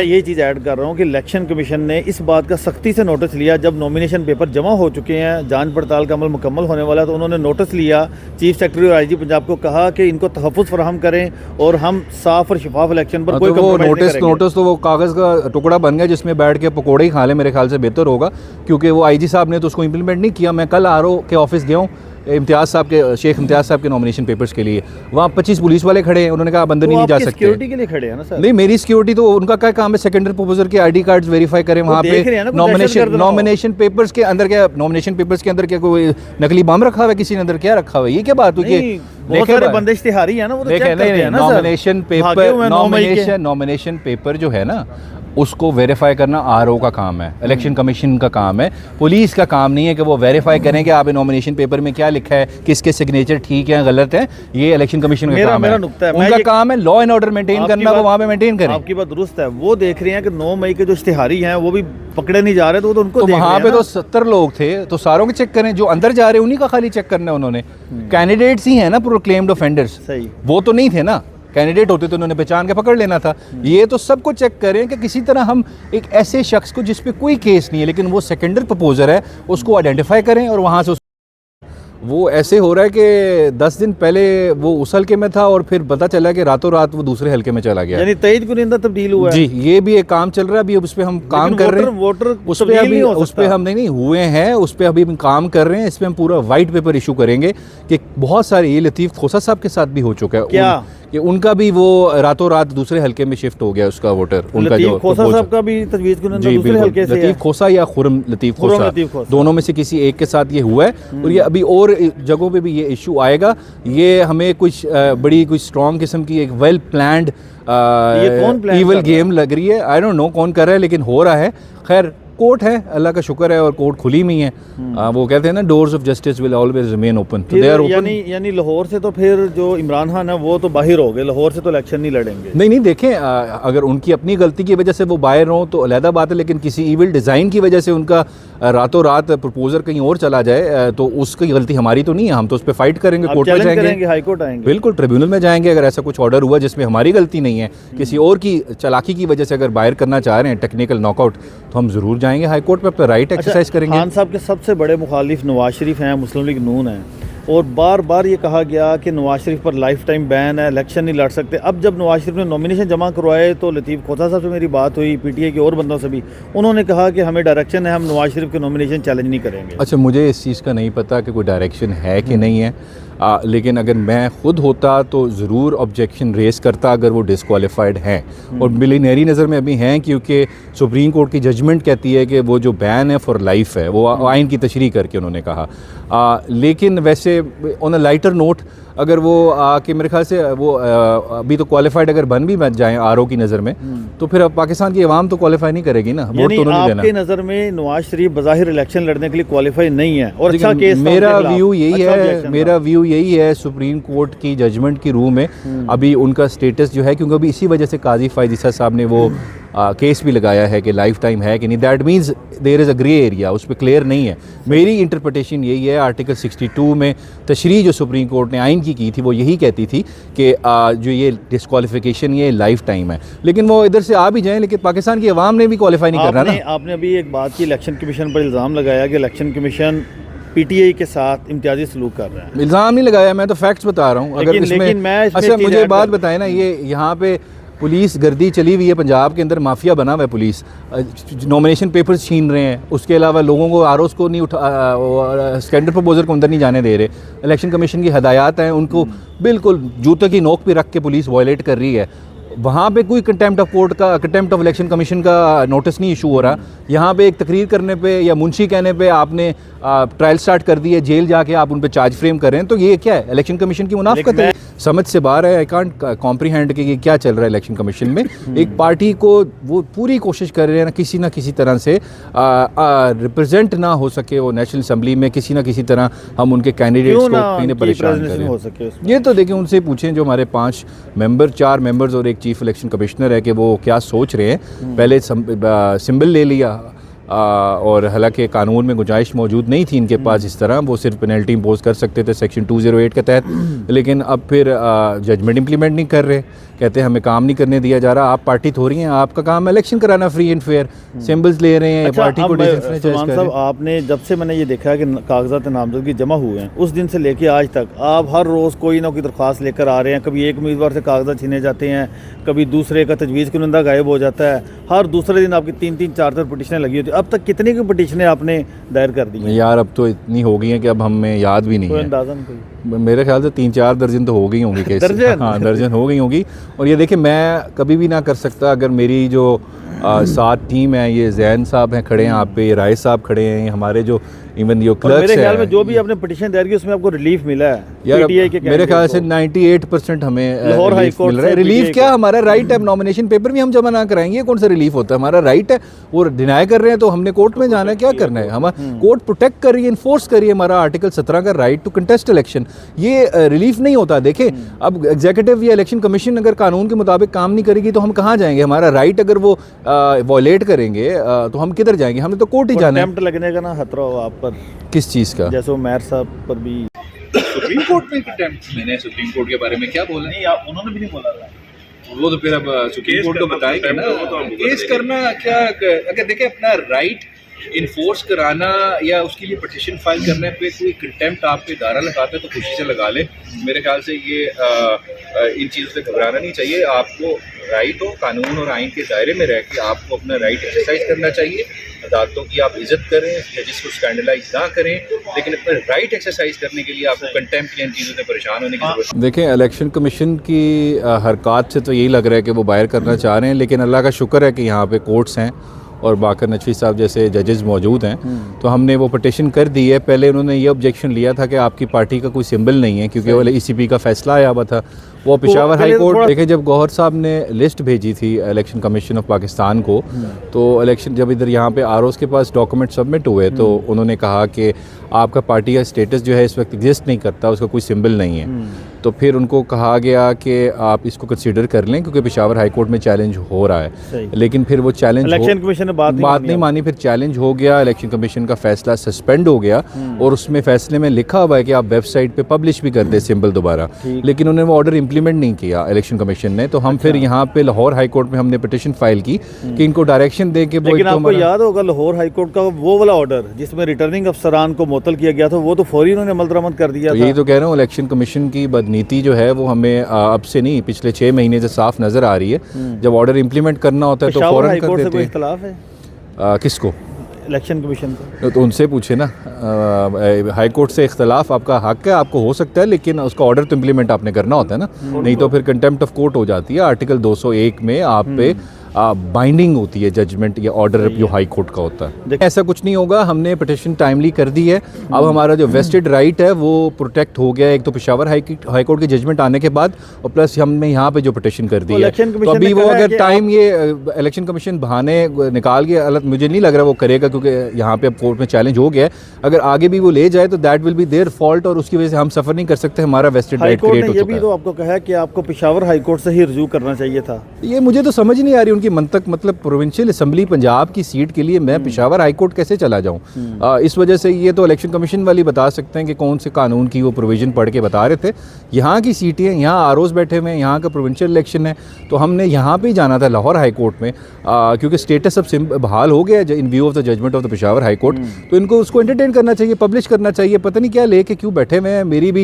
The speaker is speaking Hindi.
यही चीज़ ऐड कर रहा हूँ कि इलेक्शन कमीशन ने इस बात का सख्ती से नोटिस लिया, जब नॉमिनेशन पेपर जमा हो चुके हैं, जांच पड़ताल का अमल मुकम्मल होने वाला है, तो उन्होंने नोटिस लिया, चीफ सेक्रेटरी और आईजी पंजाब को कहा कि इनको तहफ़्फ़ुज़ फराहम करें और हम साफ और शफाफ इलेक्शन पर कोई नोटिस तो वो कागज़ का टुकड़ा बन गया जिसमें बैठ के पकौड़े ही खा ले, मेरे ख्याल से बेहतर होगा, क्योंकि वो आईजी साहब ने तो उसको इम्प्लीमेंट नहीं किया। मैं कल आरओ के ऑफिस गया हूँ, इम्तियाज़ साहब के, शेख इम्तियाज़ साहब के नॉमिनेशन पेपर्स के लिए, वहाँ 25 पुलिस वाले खड़े हैं, उन्होंने कहा आप अंदर ही नहीं जा सकते। सिक्योरिटी के लिए खड़े हैं ना सर? नहीं, मेरी सिक्योरिटी तो उनका क्या काम है, सेकेंडरी प्रपोजर के आईडी कार्ड्स वेरीफाई करें वहाँ पे। नॉमिनेशन पेपर्स के अंदर क्या, नॉमिनेशन पेपर्स के अंदर क्या कोई नकली बम रखा हुआ है किसी ने अंदर, क्या रखा हुआ है, ये क्या बात हुई? बहुत सारे बंदे इश्तिहारी है ना, वो तो चेक करते हैं ना। नॉमिनेशन पेपर जो है ना, उसको वेरीफाई करना आरओ का काम है, इलेक्शन कमीशन का काम है, पुलिस का काम नहीं है कि वो वेरीफाई करें कि आप नॉमिनेशन पेपर में क्या लिखा है, किसके सिग्नेचर ठीक है गलत है, ये इलेक्शन कमीशन का काम है। उनका काम है लॉ एंड ऑर्डर मेंटेन करना, वो वहाँ पे मेंटेन करें। आपकी बात दुरुस्त है, वो देख रहे हैं कि 9 मई के जो इश्तिहारी हैं वो भी पकड़े नहीं जा रहे, तो उनको वहाँ पे तो 70 लोग थे, तो सारों के चेक करें, जो अंदर जा रहे हैं उन्हीं का खाली चेक करना है उन्होंने। कैंडिडेट्स ही हैं ना प्रोक्लेम्ड ऑफेंडर्स, वो तो नहीं थे ना, कैंडिडेट होते तो उन्होंने पहचान के पकड़ लेना था। ये तो सबको चेक करें कि किसी तरह हम एक ऐसे शख्स को जिस पे कोई केस नहीं है लेकिन वो सेकेंडरी प्रपोजर है, उसको आइडेंटिफाई करें और वहाँ से वो ऐसे हो रहा है कि 10 दिन पहले वो उस हल्के में था और फिर पता चला कि रातों रात वो दूसरे हल्के में चला गया, यानी 23 कुनिंदा तब्दील हुआ है। जी, ये भी एक काम चल रहा है, अभी उस पर हम काम कर रहे हैं, उस पर अभी उस पर हम नहीं हुए हैं, उस पर अभी हम काम कर रहे हैं। इस पर हम पूरा वाइट पेपर इशू करेंगे कि बहुत सारे, ये लतीफ़ खोसा साहब के साथ भी हो चुका है क्या कि उनका भी वो रातों रात दूसरे हल्के में शिफ्ट हो गया उसका वोटर, उनका जो खोसा साहब का भी तजवीज़ कुनिंदा दूसरे हल्के से, लतीफ़ खोसा या खुरम लतीफ़ खोसा, दोनों में से किसी एक के साथ ये हुआ है। और ये अभी और जगहों पे भी ये इशू आएगा। ये हमें कुछ बड़ी कुछ स्ट्रॉन्ग किस्म की एक वेल प्लान्ड ईवल गेम लग रही है। आई डोंट नो कौन कर रहा है, लेकिन हो रहा है। खैर, कोर्ट है, अल्लाह का शुक्र है, और कोर्ट खुली हुई है। वो कहते हैं ना, doors of justice will always remain open, तो दे आर ओपन। यानी लाहौर से तो फिर जो इमरान खान है वो तो बाहर हो गए, लाहौर से तो इलेक्शन नहीं लड़ेंगे। नहीं, देखें, अगर उनकी अपनी गलती की वजह से वो बाहर हों तो अलहदा बात है, लेकिन किसी इविल डिज़ाइन की वजह से उनका रातों रात प्रपोजर कहीं और चला जाए तो उसकी गलती हमारी तो नहीं है, हम तो उस पर फाइट करेंगे, कोर्ट में जाएंगे, हाई कोर्ट आएंगे, बिल्कुल ट्रिब्यूनल में जाएंगे। अगर ऐसा कुछ ऑर्डर हुआ जिसमें हमारी गलती नहीं है, किसी और की चालाकी की वजह से अगर बाहर करना चाह रहे हैं टेक्निकल नॉकआउट, तो हम ज़रूर जाएंगे हाई कोर्ट पर, अपना राइट एक्सरसाइज करेंगे। खान साहब के सबसे बड़े मुखालिफ नवाज शरीफ हैं, मुस्लिम लीग नून है, और बार बार ये कहा गया कि नवाज शरीफ पर लाइफ टाइम बैन है, इलेक्शन नहीं लड़ सकते। अब जब नवाज शरीफ ने नॉमिनेशन जमा करवाए तो लतीफ़ खोसा साहब से मेरी बात हुई, पीटीआई के और बंदों से भी, उन्होंने कहा कि हमें डायरेक्शन है, हम नवाज शरीफ के नॉमिनेशन चैलेंज नहीं करेंगे। अच्छा, मुझे इस चीज़ का नहीं पता कि कोई डायरेक्शन है कि नहीं है, लेकिन अगर मैं खुद होता तो ज़रूर ऑब्जेक्शन रेस करता अगर वो डिसक्वालीफाइड हैं, और मेरी नज़र में अभी हैं, क्योंकि सुप्रीम कोर्ट की जजमेंट कहती है कि वो जो बैन है फॉर लाइफ है, वो आइन की तशरीह करके उन्होंने कहा। लेकिन वैसे ऑन अ लाइटर नोट, अगर वो कि मेरे ख्याल से वो अभी तो क्वालिफाइड अगर बन भी बच जाएँ आरओ की नज़र में, तो फिर अब पाकिस्तान की आवाम तो क्वालिफाई नहीं करेगी ना, वोट तो नहीं देना। आपकी नज़र में नवाज शरीफ बज़ाहिर इलेक्शन लड़ने के लिए क्वालिफाई नहीं है, और अच्छा केस, मेरा व्यू यही है, सुप्रीम कोर्ट की जजमेंट की रूह में अभी उनका स्टेटस जो है, क्योंकि अभी इसी वजह से काजी फायद ईसा साहब ने वो केस भी लगाया है कि लाइफ टाइम है कि नहीं, that means there is a grey area, उस पर क्लियर नहीं है। मेरी इंटरप्रिटेशन यही है, आर्टिकल 62 में तशरीह जो सुप्रीम कोर्ट ने आइन की थी वो यही कहती थी कि जो ये डिस्क्वालिफिकेशन ये लाइफ टाइम है, लेकिन वो इधर से आ भी जाएँ, लेकिन पाकिस्तान की अवाम ने भी क्वालिफाई नहीं करना ना। आपने अभी एक बात की, इलेक्शन कमीशन पर इल्ज़ाम लगाया कि इलेक्शन कमीशन पीटीआई के साथ इम्तियाजी सलूक कर रहा है। इल्ज़ाम नहीं लगाया, मैं तो फैक्ट्स बता रहा हूँ। अगर इसमें अच्छा मुझे बात बताएं ना, ये यहाँ पे पुलिस गर्दी चली हुई है, पंजाब के अंदर माफिया बना हुआ है, पुलिस नॉमिनेशन पेपर्स छीन रहे हैं, उसके अलावा लोगों को आरओस को नहीं स्टैंडर्ड प्रपोजर को अंदर नहीं जाने दे रहे। इलेक्शन कमीशन की हदायत हैं, उनको बिल्कुल जूते की नोक पे रख के पुलिस वायलेट कर रही है। वहाँ पे कोई कंटेम्प्ट ऑफ कोर्ट का, कंटेम्प्ट ऑफ इलेक्शन कमीशन का नोटिस नहीं इशू हो रहा। यहाँ पे एक तकरीर करने पे या मुंशी कहने पे आपने ट्रायल स्टार्ट कर दी है, जेल जाके आप उन पे चार्ज फ्रेम कर रहे हैं, तो ये क्या है? इलेक्शन कमीशन की मुनाफकत है, समझ से बाहर है। आई कांट कॉम्प्रीहेंड कि ये क्या चल रहा है इलेक्शन कमीशन में। एक पार्टी को वो पूरी कोशिश कर रहे हैं ना किसी तरह से रिप्रेजेंट ना हो सके वो नेशनल असम्बली में, किसी ना किसी तरह हम उनके कैंडिडेट्स को कहीं परेशान करें। ये तो देखिए, उनसे पूछें जो हमारे 5 मेंबर, 4 मेंबर्स और एक चीफ इलेक्शन कमिश्नर है कि वो क्या सोच रहे हैं। पहले सिंबल ले लिया और हालांकि कानून में गुंजाइश मौजूद नहीं थी इनके पास इस तरह, वो सिर्फ पेनल्टी इम्पोज कर सकते थे सेक्शन 208 के तहत, लेकिन अब फिर जजमेंट इम्प्लीमेंट नहीं कर रहे कहते हैं हमें काम नहीं करने दिया जा रहा। आप पार्टी थोड़ी हैं, आपका काम है इलेक्शन कराना फ्री एंड फेयर, सिंबल्स ले रहे हैं। अच्छा, पार्टी को डिसएंफ्रेंचाइज कर रहे हैं। आपने जब से मैंने ये देखा है कि कागजात नामजदगी जमा हुए हैं, उस दिन से लेके आज तक आप हर रोज़ कोई ना कोई दरख्वास्त लेकर आ रहे हैं। कभी एक उम्मीदवार से कागजात छीने जाते हैं, कभी दूसरे का तजवीज़ कुनंदा गायब हो जाता है। हर दूसरे दिन आपकी 3-3, 4-4 पटिशनें लगी होती है। अब तक कितनी की पटिशनें आपने दायर कर दी हैं? यार अब तो इतनी हो गई हैं कि अब हमें याद भी नहीं कोई है। अंदाज़ा नहीं? मेरे ख्याल से 3-4 दर्जन तो हो गई होंगी केस। दर्जन? हाँ, दर्जन हो गई होंगी। और ये देखिए, मैं कभी भी ना कर सकता अगर मेरी जो साथ टीम है, ये जैन साहब हैं खड़े हैं आप पे, ये राय साहब खड़े हैं, ये हमारे जो इवन जो क्लर्क्स मेरे ख्याल में जो भी आपने पटिशन दायर की उसमें आपको रिलीफ मिला है यार। पीटीआई के मेरे ख्याल से 98% हमें लाहौर हाई कोर्ट मिल रहा है। रिलीफ क्या, हमारा राइट है, नॉमिनेशन पेपर भी हम जमा ना कराएंगे, कौन सा रिलीफ होता है? हमारा राइट है। वो डिनाई कर रहे हैं तो हमने कोर्ट में जाना है, क्या करना है? हम कोर्ट प्रोटेक्ट कर रही है, इन्फोर्स कर रही है हमारा आर्टिकल 17 का राइट टू कंटेस्ट इलेक्शन। ये रिलीफ नहीं होता। देखें, अब एग्जीक्यूटिव या इलेक्शन कमीशन अगर कानून के मुताबिक काम नहीं करेगी तो हम कहाँ जाएंगे? हमारा राइट अगर वो वॉयलेट करेंगे तो हम किधर जाएंगे? हमने तो कोर्ट ही जाना है। अटेम्प्ट लगने का ना खतरा हो आप पर। किस चीज़ का? जैसे मेयर साहब पर भी सुप्रीम कोर्ट में कंटेम्प्ट। मैंने सुप्रीम कोर्ट के बारे में क्या बोला? नहीं, आप उन्होंने भी नहीं बोला था। वो तो फिर अब सुप्रीम कोर्ट को बताएंगे ना। केस करना क्या, अगर देखें अपना राइट इन्फोर्स कराना या उसके लिए पटिशन फाइल करने पे कोई कंटेम्प्ट आप पे दायरा लगाता है तो खुशी से लगा ले। मेरे ख्याल से ये इन चीज़ों से घबराना नहीं चाहिए। आपको राइट हो, कानून और आइन के दायरे में रह के आपको अपना राइट एक्सरसाइज करना चाहिए। अदालतों की आप इज्जत करें, जजिस को स्कैंडलाइज ना करें, लेकिन अपना राइट एक्सरसाइज करने के लिए आपको कंटेम्प्ट या इन चीज़ों से परेशान होने की जरूरत नहीं। देखें, इलेक्शन कमीशन की हरकत से तो यही लग रहा है कि वो बाहर करना चाह रहे हैं, लेकिन अल्लाह का शुक्र है कि यहाँ पे कोर्ट्स हैं और बाकर नकवी साहब जैसे जजेस मौजूद हैं। तो हमने वो पटिशन कर दी है। पहले उन्होंने ये ऑब्जेक्शन लिया था कि आपकी पार्टी का कोई सिंबल नहीं है, क्योंकि वो ECP का फैसला आया हुआ था। वो पेशावर हाई कोर्ट देखे, जब गौहर साहब ने लिस्ट भेजी थी इलेक्शन कमीशन ऑफ पाकिस्तान को, तो इलेक्शन जब इधर यहाँ पे ROs के पास डॉक्यूमेंट सबमिट हुए तो उन्होंने कहा कि आपका पार्टी का स्टेटस जो है इस वक्त एग्जिस्ट नहीं करता, उसका कोई सिंबल नहीं है। तो फिर उनको कहा गया कि आप इसको कंसीडर कर लें क्योंकि पेशावर हाई कोर्ट में चैलेंज हो रहा है। लेकिन फिर वो चैलेंज इलेक्शन कमीशन ने बात नहीं मानी, फिर चैलेंज हो गया, इलेक्शन कमीशन का फैसला सस्पेंड हो गया और उसमें फैसले में लिखा हुआ है कि आप वेबसाइट पे पब्लिश भी कर दें सिंबल दोबारा, लेकिन उन्होंने वो ऑर्डर इंप्लीमेंट नहीं किया इलेक्शन कमीशन ने। तो हम फिर यहाँ पे लाहौर हाई कोर्ट में हमने पिटिशन फाइल की कि इनको डायरेक्शन दे के। लेकिन आपको याद होगा लाहौर हाई कोर्ट का वो वाला ऑर्डर जिसमें रिटर्निंग अफसरान को मुअत्तल किया गया था, वो तो फौरी उन्होंने अमल दरामद कर दिया था। यही तो कह रहा हूँ, इलेक्शन कमीशन की बदनीति जो है वो हमें अब से नहीं, पिछले 6 महीने से साफ नजर आ रही है। जब ऑर्डर इंप्लीमेंट करना होता है तो फौरन कर देते हैं। इख्तिलाफ है किसको? इलेक्शन कमीशन को। तो उनसे पूछे ना। हाई कोर्ट से इख्तलाफ आपका हक है, आपको हो सकता है, लेकिन उसका ऑर्डर तो इम्प्लीमेंट आपने करना होता है ना। नहीं तो फिर कंटेम्प्ट ऑफ कोर्ट हो जाती है। आर्टिकल 201 में आप पे बाइंडिंग होती है जजमेंट या ऑर्डर जो हाई कोर्ट का होता है। ऐसा कुछ नहीं होगा, हमने पिटिशन टाइमली कर दी है। अब हमारा जो वेस्टेड राइट है वो प्रोटेक्ट हो गया, एक तो पेशावर हाई कोर्ट की जजमेंट आने के बाद, और प्लस हमने यहाँ पे जो पिटिशन कर दी है। तो अभी वो अगर टाइम ये इलेक्शन कमीशन बहाने निकाल के, मुझे नहीं लग रहा वो करेगा क्योंकि यहाँ पे अब कोर्ट में चैलेंज हो गया है। अगर आगे भी वो ले जाए तो that will be their fault और उसकी वजह से हम सफ़र नहीं कर सकते, हमारा वेस्टेड राइट क्रिएट हो चुका है। ये भी तो आपको कहा कि आपको पेशावर हाई कोर्ट से ही रिज्यू करना चाहिए था। ये मुझे तो समझ नहीं आ रही उनकी मंतक। मतलब प्रोविंशियल असम्बली पंजाब की सीट के लिए मैं पेशावर हाई कोर्ट कैसे चला जाऊं? इस वजह से ये तो इलेक्शन कमीशन वाली बता सकते हैं कि कौन से कानून की वो प्रोविजन पढ़ के बता रहे थे। यहाँ की सीटें हैं, यहाँ ROs बैठे हुए हैं, यहाँ का प्रोविंशियल इलेक्शन है, तो हमने यहाँ पे ही जाना था लाहौर हाई कोर्ट में, क्योंकि स्टेटस अब बहाल हो गया in view of the judgement of the Peshawar High Court. तो इनको उसको एंटरटेन करना चाहिए, पब्लिश करना चाहिए। पता नहीं क्या लेके क्यों बैठे हुए हैं। मेरी भी